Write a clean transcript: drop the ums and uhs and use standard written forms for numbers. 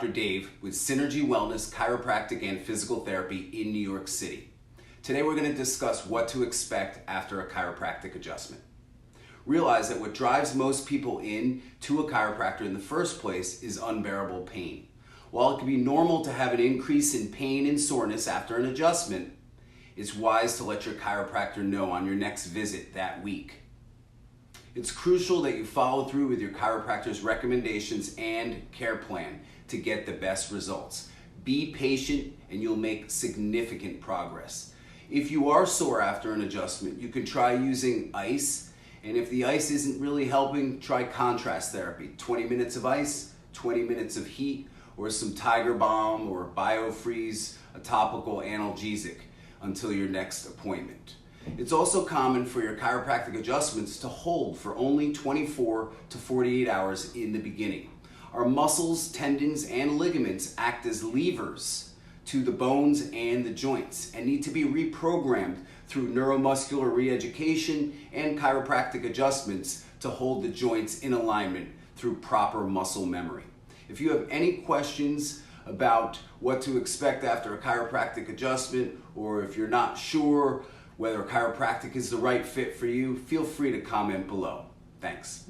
Chiropractor Dave with Synergy Wellness, Chiropractic and Physical Therapy in New York City. Today we're going to discuss what to expect after a chiropractic adjustment. Realize that what drives most people in to a chiropractor in the first place is unbearable pain. While it can be normal to have an increase in pain and soreness after an adjustment, it's wise to let your chiropractor know on your next visit that week. It's crucial that you follow through with your chiropractor's recommendations and care plan to get the best results. Be patient and you'll make significant progress. If you are sore after an adjustment, you can try using ice, and if the ice isn't really helping, try contrast therapy. 20 minutes of ice, 20 minutes of heat, or some Tiger Balm or BioFreeze, a topical analgesic, until your next appointment. It's also common for your chiropractic adjustments to hold for only 24 to 48 hours in the beginning. Our muscles, tendons, and ligaments act as levers to the bones and the joints and need to be reprogrammed through neuromuscular re-education and chiropractic adjustments to hold the joints in alignment through proper muscle memory. If you have any questions about what to expect after a chiropractic adjustment, or if you're not sure whether chiropractic is the right fit for you, feel free to comment below. Thanks.